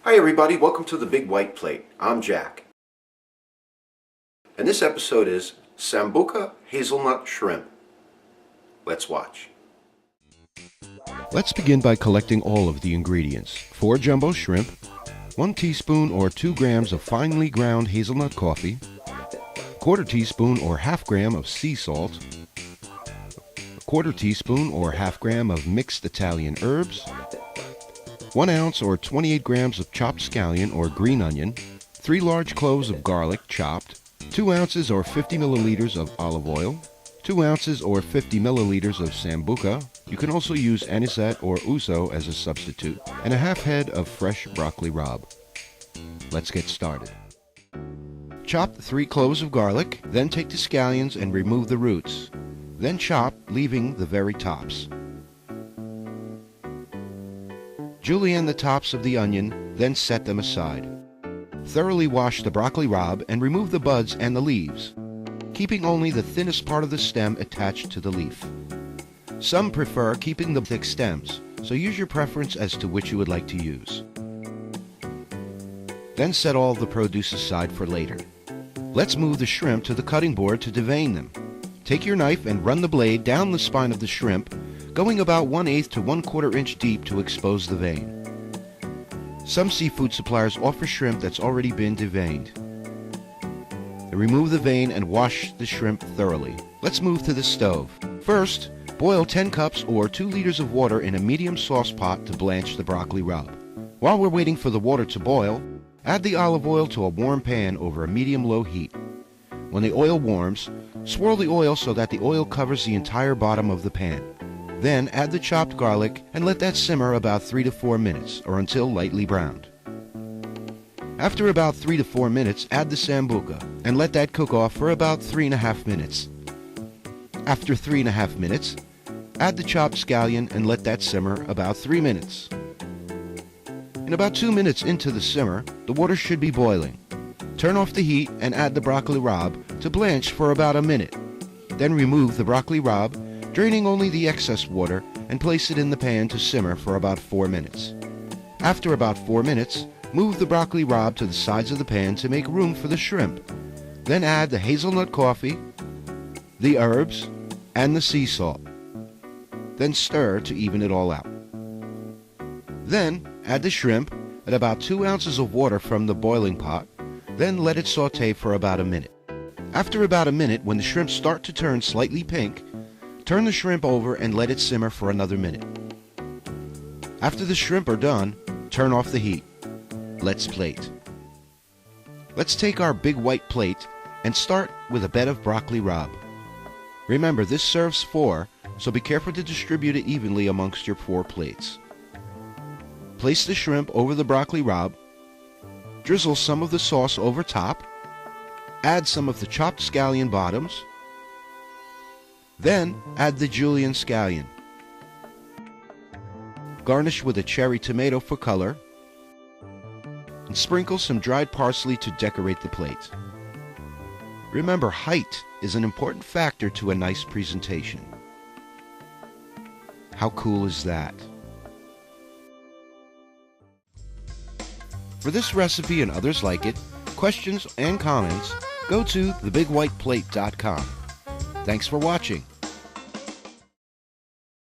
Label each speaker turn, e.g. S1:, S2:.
S1: Hi everybody, welcome to the Big White Plate. I'm Jack. And this episode is Sambvca Hazelnut Shrimp. Let's watch.
S2: Let's begin by collecting all of the ingredients. 4 jumbo shrimp, 1 teaspoon or 2 grams of finely ground hazelnut coffee, 1/4 teaspoon or 1/2 gram of sea salt, 1/4 teaspoon or 1/2 gram of mixed Italian herbs, 1 ounce or 28 grams of chopped scallion or green onion, 3 large cloves of garlic chopped, 2 ounces or 50 milliliters of olive oil, 2 ounces or 50 milliliters of Sambuca. You can also use anisette or ouzo as a substitute, and a 1/2 head of fresh broccoli rabe. Let's get started. Chop 3 cloves of garlic, then take the scallions and remove the roots. Then chop, leaving the very tops. Julienne the tops of the onion, then set them aside. Thoroughly wash the broccoli rabe and remove the buds and the leaves, keeping only the thinnest part of the stem attached to the leaf. Some prefer keeping the thick stems, so use your preference as to which you would like to use. Then set all the produce aside for later. Let's move the shrimp to the cutting board to devein them. Take your knife and run the blade down the spine of the shrimp, going about 1/8 to 1/4 inch deep to expose the vein. Some seafood suppliers offer shrimp that's already been deveined. Remove the vein and wash the shrimp thoroughly. Let's move to the stove. First, boil 10 cups or 2 liters of water in a medium sauce pot to blanch the broccoli rabe. While we're waiting for the water to boil, add the olive oil to a warm pan over a medium-low heat. When the oil warms, swirl the oil so that the oil covers the entire bottom of the pan. Then add the chopped garlic and let that simmer about 3 to 4 minutes or until lightly browned. After about 3 to 4 minutes, add the sambuca and let that cook off for about 3.5 minutes. After 3.5 minutes, add the chopped scallion and let that simmer about 3 minutes. In about 2 minutes into the simmer, the water should be boiling. Turn off the heat and add the broccoli rabe to blanch for about a minute. Then remove the broccoli rabe, draining only the excess water, and place it in the pan to simmer for about 4 minutes. After about 4 minutes, move the broccoli rabe to the sides of the pan to make room for the shrimp. Then add the hazelnut coffee, the herbs, and the sea salt. Then stir to even it all out. Then add the shrimp and about 2 ounces of water from the boiling pot. Then let it saute for about a minute. After about a minute, when the shrimp start to turn slightly pink, turn the shrimp over and let it simmer for another minute. After the shrimp are done, turn off the heat. Let's plate. Let's take our big white plate and start with a bed of broccoli rabe. Remember, this serves 4, so be careful to distribute it evenly amongst your 4 plates. Place the shrimp over the broccoli rabe, drizzle some of the sauce over top, add some of the chopped scallion bottoms, then add the julienne scallion. Garnish with a cherry tomato for color, and sprinkle some dried parsley to decorate the plate. Remember, height is an important factor to a nice presentation. How cool is that? For this recipe and others like it, questions and comments, go to thebigwhiteplate.com. Thanks for watching.